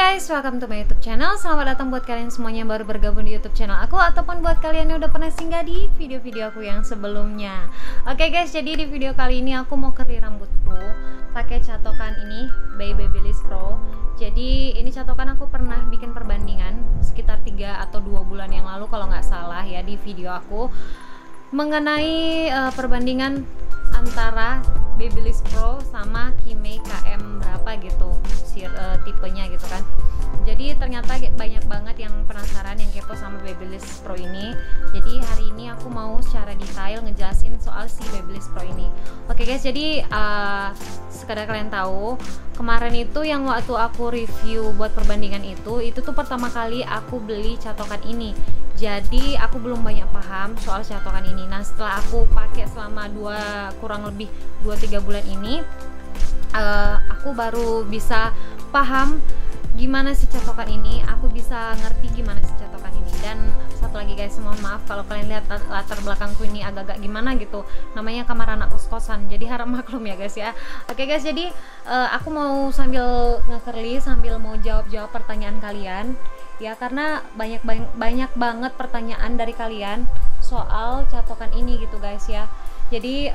guys, welcome to my YouTube channel. Selamat datang buat kalian semuanya yang baru bergabung di YouTube channel aku, ataupun buat kalian yang udah pernah singgah di video-video aku yang sebelumnya. Oke guys, jadi di video kali ini aku mau curly rambutku pakai catokan ini by Babyliss Pro. Jadi ini catokan aku pernah bikin perbandingan sekitar 3 atau 2 bulan yang lalu kalau nggak salah ya, di video aku mengenai perbandingan antara Babyliss Pro sama Kimei KM berapa gitu tipenya gitu kan. Jadi ternyata banyak banget yang penasaran, yang kepo sama Babyliss Pro ini. Jadi hari ini aku mau secara detail ngejelasin soal si Babyliss Pro ini. Oke guys, jadi sekadar kalian tahu, kemarin itu yang waktu aku review buat perbandingan itu tuh pertama kali aku beli catokan ini. Jadi aku belum banyak paham soal catokan ini. Nah setelah aku pakai selama kurang lebih 2-3 bulan ini, aku baru bisa paham gimana sih catokan ini, aku bisa ngerti gimana sih catokan ini. Dan satu lagi guys, mohon maaf kalau kalian lihat latar belakangku ini agak-agak gimana gitu, namanya kamar anak kos-kosan, jadi harap maklum ya guys ya. Oke guys, jadi aku mau sambil nge-curly, sambil mau jawab-jawab pertanyaan kalian ya, karena banyak banget pertanyaan dari kalian soal catokan ini gitu guys ya. Jadi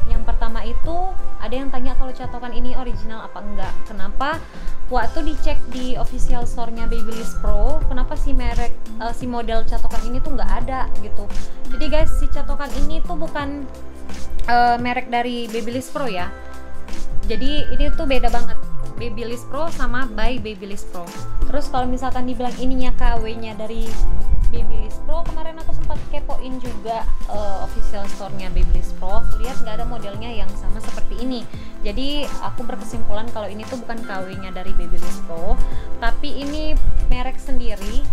yang pertama itu ada yang tanya kalau catokan ini original apa enggak. Kenapa waktu dicek di official store-nya Babyliss Pro, kenapa si merek si model catokan ini tuh nggak ada gitu. Jadi guys, si catokan ini tuh bukan merek dari Babyliss Pro ya. Jadi ini tuh beda banget, Babyliss Pro sama by Babyliss Pro. Terus kalau misalkan dibilang ininya KW-nya dari Babyliss Pro, kemarin aku sempat kepoin juga official store-nya Babyliss Pro. Aku lihat nggak ada modelnya yang sama seperti ini. Jadi aku berkesimpulan kalau ini tuh bukan KW-nya dari Babyliss Pro, tapi ini merek sendiri.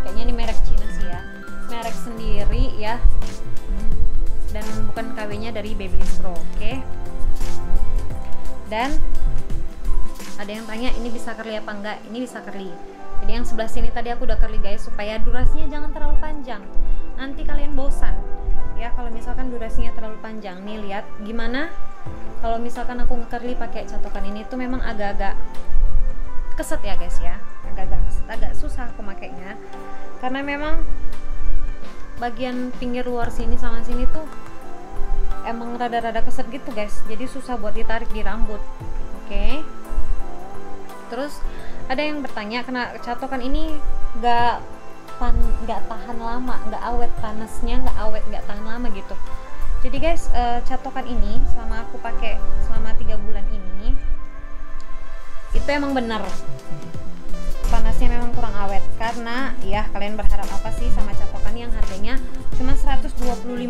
Kayaknya ini merek Cina sih ya, merek sendiri ya, dan bukan KW-nya dari Babyliss Pro. Oke. Dan ada yang tanya ini bisa curly apa enggak? Ini bisa curly. Jadi yang sebelah sini tadi aku udah curly guys, supaya durasinya jangan terlalu panjang, nanti kalian bosan ya kalau misalkan durasinya terlalu panjang. Nih lihat gimana kalau misalkan aku nge-curly pakai catokan ini tuh memang agak-agak keset ya guys ya, agak-agak keset, agak susah aku makainya karena memang bagian pinggir luar sini sama sini tuh emang rada-rada keset gitu guys, jadi susah buat ditarik di rambut. Oke. Terus ada yang bertanya, kena catokan ini nggak tahan lama, nggak awet, panasnya nggak awet, nggak tahan lama gitu. Jadi guys, catokan ini selama aku pakai selama 3 bulan ini, itu emang bener panasnya memang kurang awet. Karena ya kalian berharap apa sih sama catokan yang harganya cuma 125.000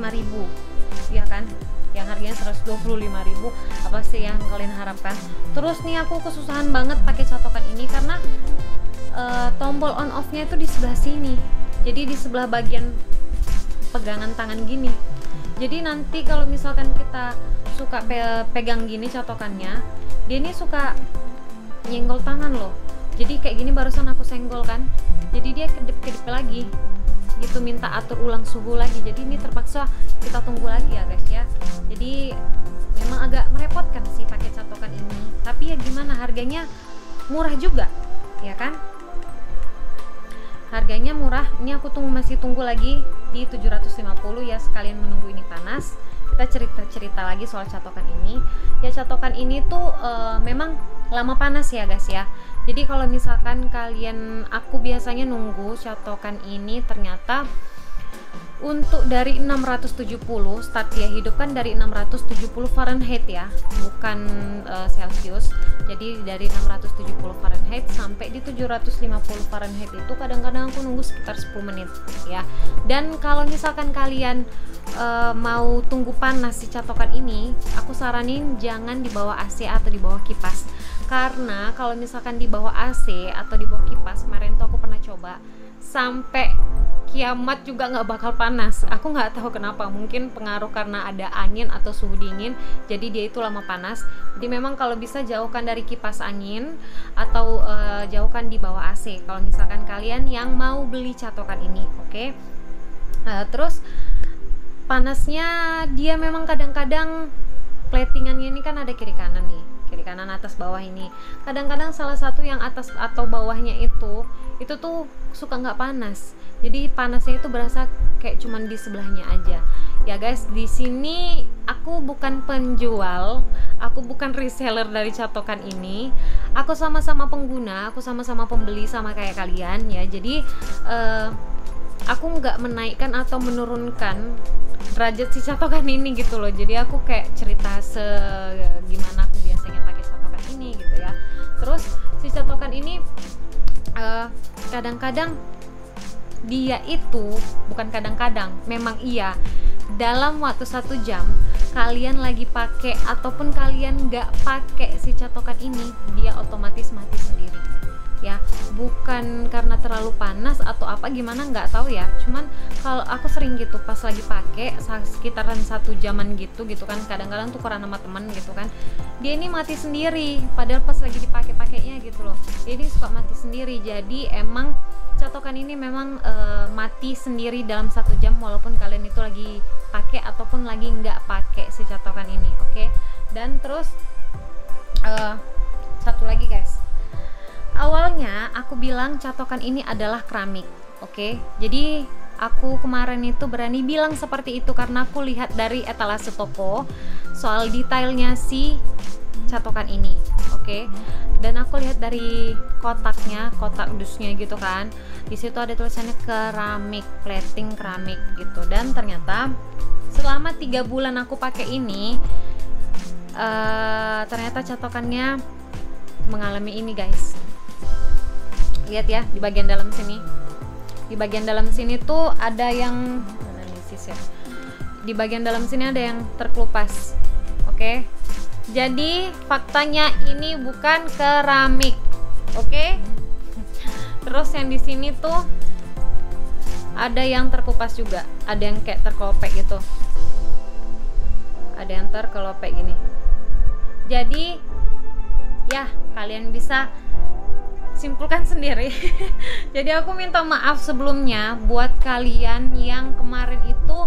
ya kan, yang harganya 125.000, apa sih yang kalian harapkan? Terus nih aku kesusahan banget pakai catokan ini karena tombol on off nya itu di sebelah sini, jadi di sebelah bagian pegangan tangan gini. Jadi nanti kalau misalkan kita suka pegang gini catokannya, dia ini suka nyenggol tangan loh. Jadi kayak gini barusan aku senggol kan, jadi dia kedip-kedip lagi gitu, minta atur ulang suhu lagi. Jadi ini terpaksa kita tunggu lagi ya guys ya. Jadi memang agak merepotkan sih pakai catokan ini, tapi ya gimana, harganya murah juga ya kan, harganya murah. Ini aku masih tunggu lagi di 750 ya, sekalian menunggu ini panas. Kita cerita lagi soal catokan ini ya. Catokan ini tuh memang lama panas ya guys ya. Jadi kalau misalkan aku biasanya nunggu catokan ini, ternyata untuk dari 670 start dia hidup kan dari 670 Fahrenheit ya, bukan Celcius. Jadi dari 670 Fahrenheit sampai di 750 Fahrenheit itu kadang-kadang aku nunggu sekitar 10 menit ya. Dan kalau misalkan kalian mau tunggu panas si catokan ini, aku saranin jangan di bawah AC atau di bawah kipas. Karena kalau misalkan di bawah AC atau di bawah kipas, kemarin tuh aku pernah coba sampai kiamat juga nggak bakal panas. Aku nggak tahu kenapa, mungkin pengaruh karena ada angin atau suhu dingin, jadi dia itu lama panas. Jadi memang kalau bisa jauhkan dari kipas angin atau jauhkan di bawah AC kalau misalkan kalian yang mau beli catokan ini. Oke. Terus panasnya dia memang kadang-kadang platingannya ini kan ada kiri kanan nih. kiri kanan atas bawah ini. Kadang-kadang salah satu yang atas atau bawahnya itu tuh suka nggak panas, jadi panasnya itu berasa kayak cuman di sebelahnya aja. Ya guys, di sini aku bukan penjual, aku bukan reseller dari catokan ini. Aku sama-sama pengguna, aku sama-sama pembeli sama kayak kalian ya. Jadi aku nggak menaikkan atau menurunkan derajat si catokan ini gitu loh. Jadi aku kayak cerita gimana aku biasanya pakai catokan ini gitu ya. Terus si catokan ini kadang-kadang dia itu, bukan kadang-kadang, memang iya, dalam waktu 1 jam kalian lagi pakai ataupun kalian nggak pakai si catokan ini, dia otomatis mati sendiri ya. Bukan karena terlalu panas atau apa gimana, nggak tahu ya, cuman kalau aku sering gitu pas lagi pakai sekitaran 1 jaman gitu kan, kadang-kadang tuh karena sama temen gitu kan, dia ini mati sendiri padahal pas lagi dipakai-pakainya gitu loh, dia ini suka mati sendiri. Jadi emang catokan ini memang mati sendiri dalam 1 jam walaupun kalian itu lagi pakai ataupun lagi nggak pakai si catokan ini. Oke. Dan terus satu lagi guys, awalnya aku bilang catokan ini adalah keramik. Oke. Jadi aku kemarin itu berani bilang seperti itu karena aku lihat dari etalase toko soal detailnya si catokan ini. Oke. Dan aku lihat dari kotaknya, kotak dusnya gitu kan, di situ ada tulisannya keramik, plating keramik gitu. Dan ternyata selama 3 bulan aku pakai ini ternyata catokannya mengalami ini guys. Lihat ya di bagian dalam sini, di bagian dalam sini tuh ada yang ya. Di bagian dalam sini ada yang terkelupas. Oke. Jadi faktanya ini bukan keramik. Oke. Terus yang di sini tuh ada yang terkelupas juga, ada yang kayak terkelopek gitu, ada yang terkelopek gini. Jadi ya kalian bisa simpulkan sendiri. Jadi aku minta maaf sebelumnya buat kalian yang kemarin itu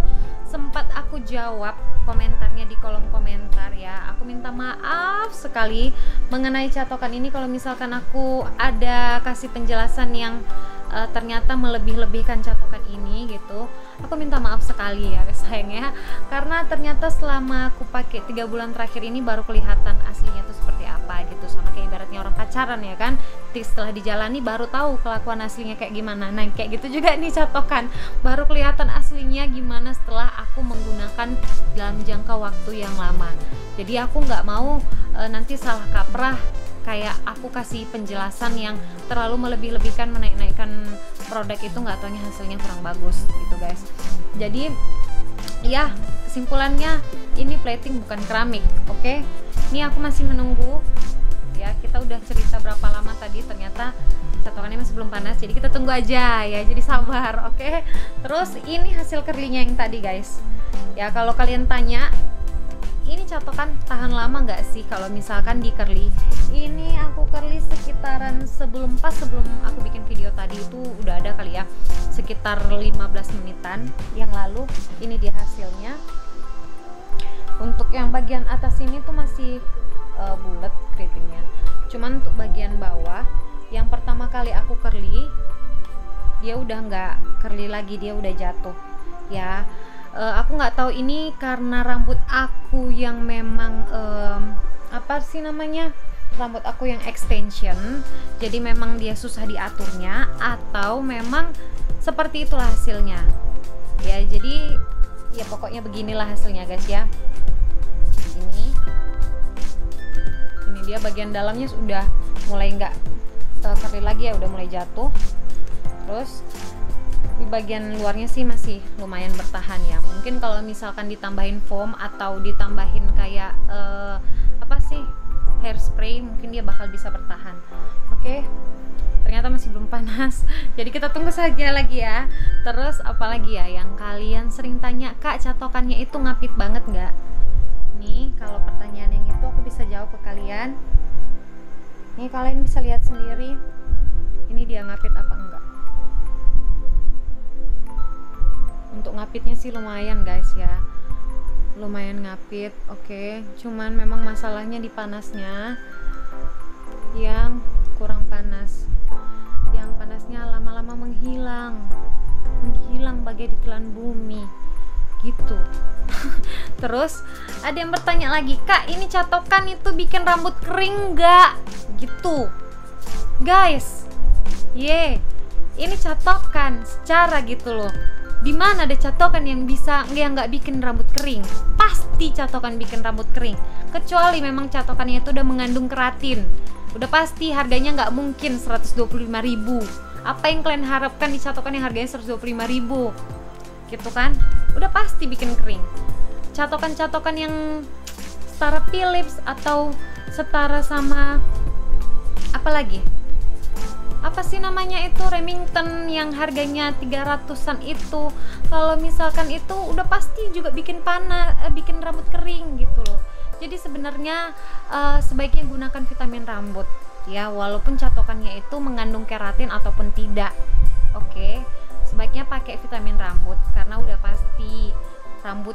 sempat aku jawab komentarnya di kolom komentar ya. Aku minta maaf sekali mengenai catokan ini kalau misalkan aku ada kasih penjelasan yang ternyata melebih-lebihkan catokan ini gitu. Aku minta maaf sekali ya sayang ya, karena ternyata selama aku pakai 3 bulan terakhir ini baru kelihatan aslinya tuh seperti apa gitu. Sama kayak ibaratnya orang pacaran ya kan, setelah dijalani baru tahu kelakuan aslinya kayak gimana. Nah kayak gitu juga nih catokan, baru kelihatan aslinya gimana setelah aku menggunakan dalam jangka waktu yang lama. Jadi aku nggak mau nanti salah kaprah kayak aku kasih penjelasan yang terlalu melebih-lebihkan, menaik-naikkan produk itu, nggak taunya hasilnya kurang bagus gitu guys. Jadi ya kesimpulannya ini plating bukan keramik. Oke. Ini aku masih menunggu ya, kita udah cerita berapa lama tadi, ternyata catokannya masih belum panas, jadi kita tunggu aja ya, jadi sabar. Oke. Terus ini hasil curlingnya yang tadi guys ya, kalau kalian tanya ini catokan tahan lama nggak sih kalau misalkan di curly. Ini aku curly sekitaran sebelum aku bikin video tadi itu udah ada kali ya, sekitar 15 menitan yang lalu. Ini dia hasilnya. Untuk yang bagian atas ini tuh masih bulat keritingnya, cuman untuk bagian bawah yang pertama kali aku curly dia udah nggak curly lagi, dia udah jatuh ya. Aku nggak tahu ini karena rambut aku yang memang apa sih namanya, rambut aku yang extension, jadi memang dia susah diaturnya, atau memang seperti itulah hasilnya ya. Jadi ya pokoknya beginilah hasilnya guys ya. Ini dia bagian dalamnya sudah mulai nggak curly lagi ya, udah mulai jatuh. Terus di bagian luarnya sih masih lumayan bertahan ya. Mungkin kalau misalkan ditambahin foam atau ditambahin kayak apa sih, hairspray, mungkin dia bakal bisa bertahan. Oke. Ternyata masih belum panas. Jadi kita tunggu saja lagi ya. Terus apalagi ya yang kalian sering tanya, Kak catokannya itu ngapit banget nggak? Nih kalau pertanyaan yang itu aku bisa jawab ke kalian. Nih kalian bisa lihat sendiri. Ini dia ngapit apa enggak? Untuk ngapitnya sih lumayan guys ya, lumayan ngapit, oke. Cuman memang masalahnya di panasnya yang kurang panas, yang panasnya lama-lama menghilang bagai ditelan bumi gitu. Terus ada yang bertanya lagi, Kak, ini catokan itu bikin rambut kering nggak? Gitu guys, ini catokan secara gitu loh. Dimana ada catokan yang bisa nggak bikin rambut kering? Pasti catokan bikin rambut kering, kecuali memang catokannya itu udah mengandung keratin. Udah pasti harganya nggak mungkin 125.000. Apa yang kalian harapkan di catokan yang harganya 125.000 gitu kan? Udah pasti bikin kering. Catokan-catokan yang setara Philips atau setara sama apa lagi? Apa sih namanya itu, Remington yang harganya 300-an itu, kalau misalkan itu udah pasti juga bikin bikin rambut kering gitu loh. Jadi sebenarnya sebaiknya gunakan vitamin rambut ya, walaupun catokannya itu mengandung keratin ataupun tidak. Oke, sebaiknya pakai vitamin rambut karena udah pasti rambut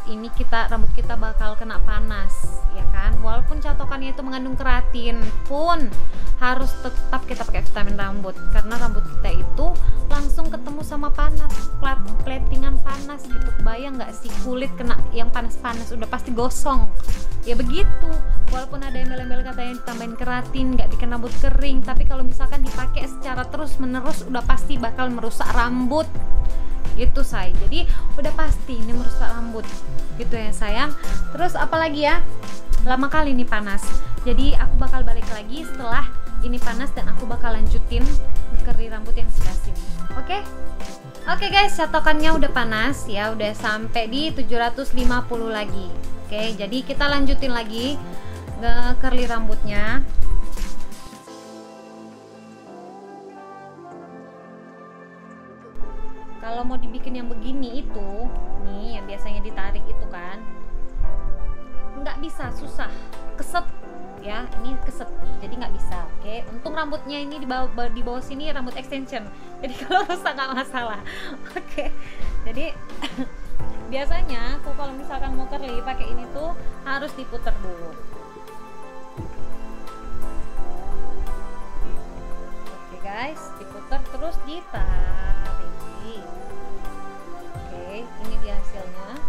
kita bakal kena panas ya kan. Walaupun catokannya itu mengandung keratin pun harus tetap kita pakai vitamin rambut karena rambut kita itu langsung ketemu sama panas, platingan panas gitu. Kebayang nggak sih kulit kena yang panas-panas udah pasti gosong ya begitu. Walaupun ada embel-embel katanya ditambahin keratin nggak bikin rambut kering, tapi kalau misalkan dipakai secara terus menerus udah pasti bakal merusak rambut gitu say. Jadi udah pasti ini merusak rambut gitu ya sayang. Terus apalagi ya, lama kali ini panas, jadi aku bakal balik lagi setelah ini panas dan aku bakal lanjutin curly rambut yang sebelah sini. Oke guys, catokannya udah panas ya, udah sampai di 750 lagi. Oke, jadi kita lanjutin lagi curly rambutnya. Kalau mau dibikin yang begini itu nih, yang biasanya ditarik itu kan nggak bisa, susah, keset ya, ini keset jadi nggak bisa. Oke, untung rambutnya ini di bawah sini rambut extension, jadi kalau rusak nggak masalah. Oke, jadi biasanya aku kalau misalkan mau curly pakai ini tuh harus diputer dulu. Oke guys, diputer terus ditarik. Oke, ini dia hasilnya.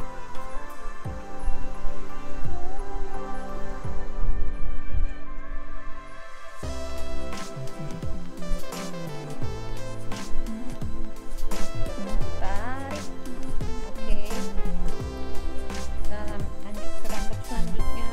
Tarik. Oke. Kita lanjut ke rambut selanjutnya.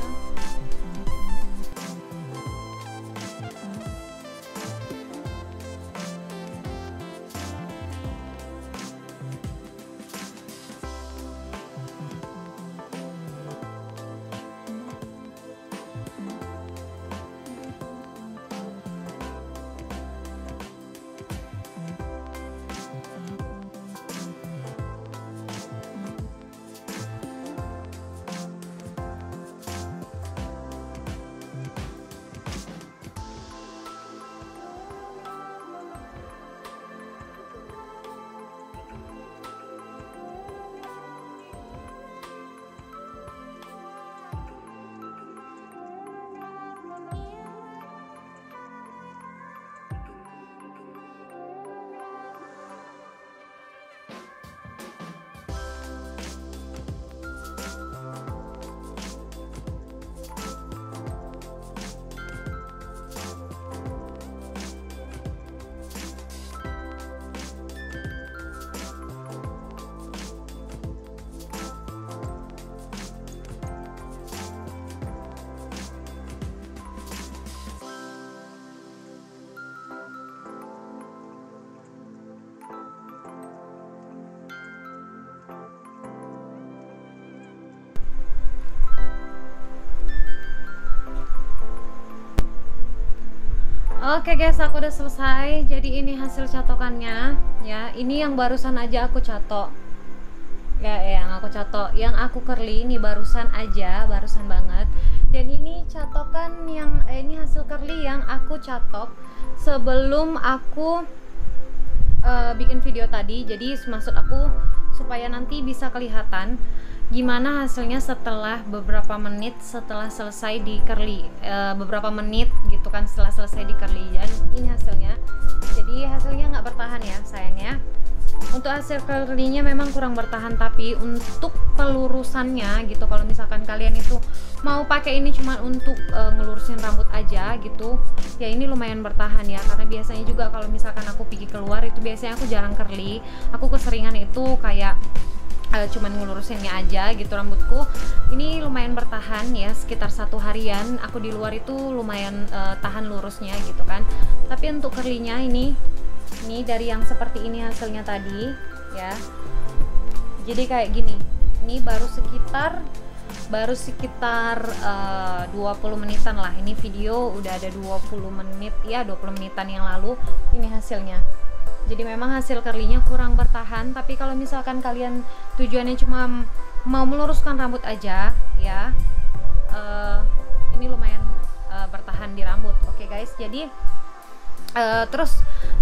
Oke guys, aku udah selesai. Jadi ini hasil catokannya ya. Ini yang barusan aja aku catok. Ya, yang aku catok, yang aku curly ini barusan aja, barusan banget. Dan ini catokan yang ini hasil curly yang aku catok sebelum aku bikin video tadi. Jadi maksud aku supaya nanti bisa kelihatan. gimana hasilnya setelah beberapa menit setelah selesai di curly, beberapa menit gitu kan setelah selesai di curly. Dan ini hasilnya, jadi hasilnya nggak bertahan ya sayangnya. Untuk hasil curly-nya memang kurang bertahan, tapi untuk pelurusannya gitu, kalau misalkan kalian itu mau pakai ini cuma untuk ngelurusin rambut aja gitu ya, ini lumayan bertahan ya. Karena biasanya juga kalau misalkan aku pergi keluar itu biasanya aku jarang curly, aku keseringan itu kayak cuman ngelurusinnya aja gitu rambutku. Ini lumayan bertahan ya, sekitar 1 harian aku di luar itu lumayan tahan lurusnya gitu kan. Tapi untuk curly-nya ini dari yang seperti ini hasilnya tadi ya, jadi kayak gini. Ini baru sekitar 20 menitan lah, ini video udah ada 20 menit ya, 20 menitan yang lalu ini hasilnya. Jadi memang hasil curly-nya kurang bertahan, tapi kalau misalkan kalian tujuannya cuma mau meluruskan rambut aja ya, ini lumayan bertahan di rambut. Oke guys, jadi terus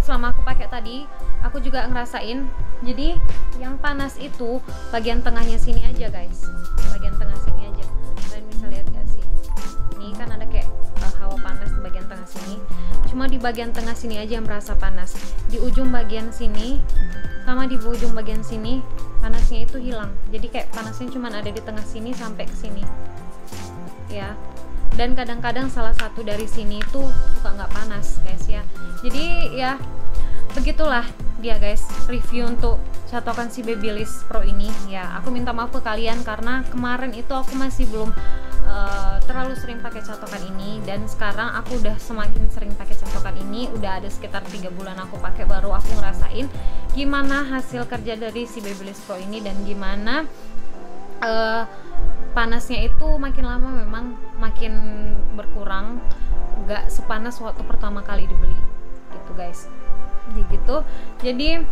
selama aku pakai tadi aku juga ngerasain, jadi yang panas itu bagian tengahnya sini aja guys, bagian tengah sini aja. Kalian bisa lihat gak sih, ini kan ada kayak hawa panas di bagian tengah sini, cuma di bagian tengah sini aja yang merasa panas. Di ujung bagian sini sama di ujung bagian sini panasnya itu hilang, jadi kayak panasnya cuma ada di tengah sini sampai ke sini ya. Dan kadang-kadang salah satu dari sini itu suka nggak panas guys ya. Jadi ya begitulah dia guys review untuk catokan si Babyliss Pro ini ya. Aku minta maaf ke kalian karena kemarin itu aku masih belum terlalu sering pakai catokan ini, dan sekarang aku udah semakin sering pakai catokan ini. Udah ada sekitar 3 bulan aku pakai, baru aku ngerasain gimana hasil kerja dari si Babyliss Pro ini, dan gimana panasnya itu makin lama memang makin berkurang, nggak sepanas waktu pertama kali dibeli gitu guys. Gitu. Jadi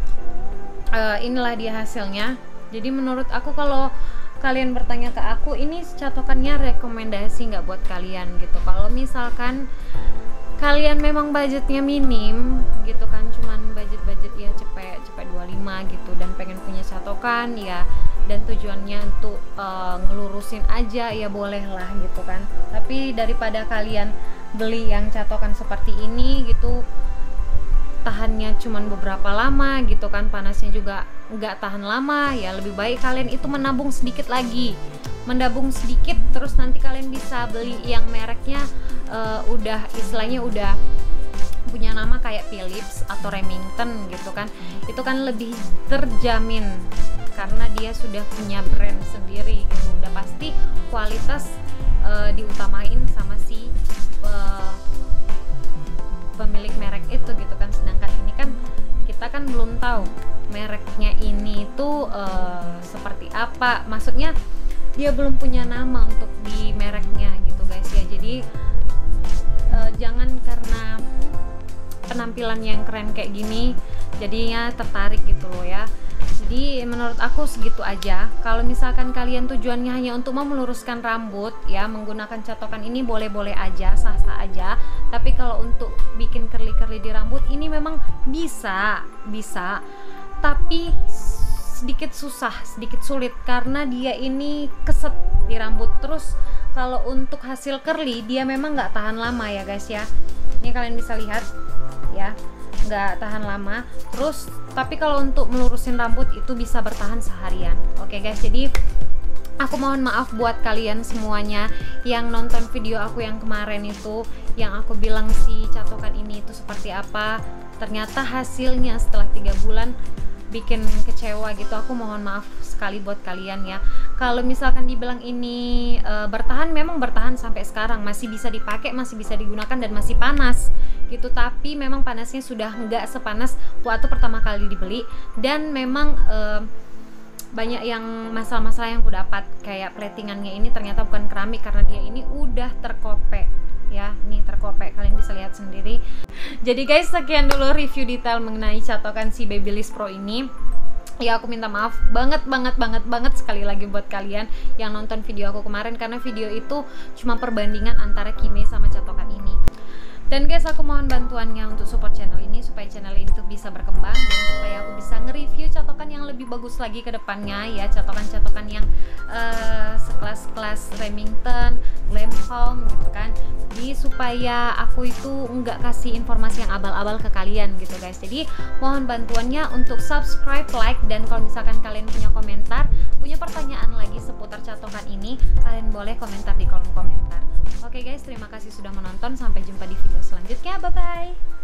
inilah dia hasilnya. Jadi menurut aku, kalau kalian bertanya ke aku, ini catokannya rekomendasi nggak buat kalian gitu. Kalau misalkan kalian memang budgetnya minim gitu kan, cuman budget ya cepet 25 gitu, dan pengen punya catokan ya, dan tujuannya untuk ngelurusin aja ya, boleh lah gitu kan. Tapi daripada kalian beli yang catokan seperti ini gitu, tahannya cuman beberapa lama gitu kan, panasnya juga nggak tahan lama ya, lebih baik kalian itu menabung sedikit lagi, terus nanti kalian bisa beli yang mereknya udah istilahnya udah punya nama kayak Philips atau Remington gitu kan. Itu kan lebih terjamin karena dia sudah punya brand sendiri gitu, udah pasti kualitas diutamain sama si pemilik merek itu gitu kan. Sedangkan ini kan kita kan belum tahu mereknya ini tuh seperti apa, maksudnya dia belum punya nama untuk di mereknya gitu guys ya. Jadi jangan karena penampilan yang keren kayak gini jadinya tertarik gitu loh ya. Jadi menurut aku segitu aja. Kalau misalkan kalian tujuannya hanya untuk mau meluruskan rambut ya, menggunakan catokan ini boleh-boleh aja, sah-sah aja. Tapi kalau untuk bikin curly-curly di rambut ini memang bisa, tapi sedikit susah, sedikit sulit karena dia ini keset di rambut. Terus kalau untuk hasil curly dia memang nggak tahan lama ya guys ya. Ini kalian bisa lihat ya, nggak tahan lama. Terus tapi kalau untuk melurusin rambut itu bisa bertahan seharian. Oke guys, jadi aku mohon maaf buat kalian semuanya yang nonton video aku yang kemarin itu, yang aku bilang si catokan ini itu seperti apa, ternyata hasilnya setelah 3 bulan bikin kecewa gitu. Aku mohon maaf sekali buat kalian ya. Kalau misalkan dibilang ini bertahan, memang bertahan sampai sekarang, masih bisa dipakai, masih bisa digunakan, dan masih panas gitu. Tapi memang panasnya sudah nggak sepanas waktu pertama kali dibeli, dan memang banyak yang masalah-masalah yang aku dapat, kayak platingannya ini ternyata bukan keramik karena dia ini udah terkopek ya. Ini terkopek, kalian bisa lihat sendiri. Jadi guys, sekian dulu review detail mengenai catokan si Babyliss Pro ini ya. Aku minta maaf banget sekali lagi buat kalian yang nonton video aku kemarin, karena video itu cuma perbandingan antara Kime sama catokan ini. Dan guys, aku mohon bantuannya untuk support channel ini ini supaya channel ini tuh bisa berkembang dan supaya aku bisa nge-review catokan yang lebih bagus lagi ke depannya ya, catokan-catokan yang sekelas-kelas Remington, Glamholm gitu kan. Jadi supaya aku itu nggak kasih informasi yang abal-abal ke kalian gitu guys. Jadi mohon bantuannya untuk subscribe, like, dan kalau misalkan kalian punya komentar, punya pertanyaan lagi seputar catokan ini, kalian boleh komentar di kolom komentar. Oke guys, terima kasih sudah menonton, sampai jumpa di video selanjutnya, bye bye.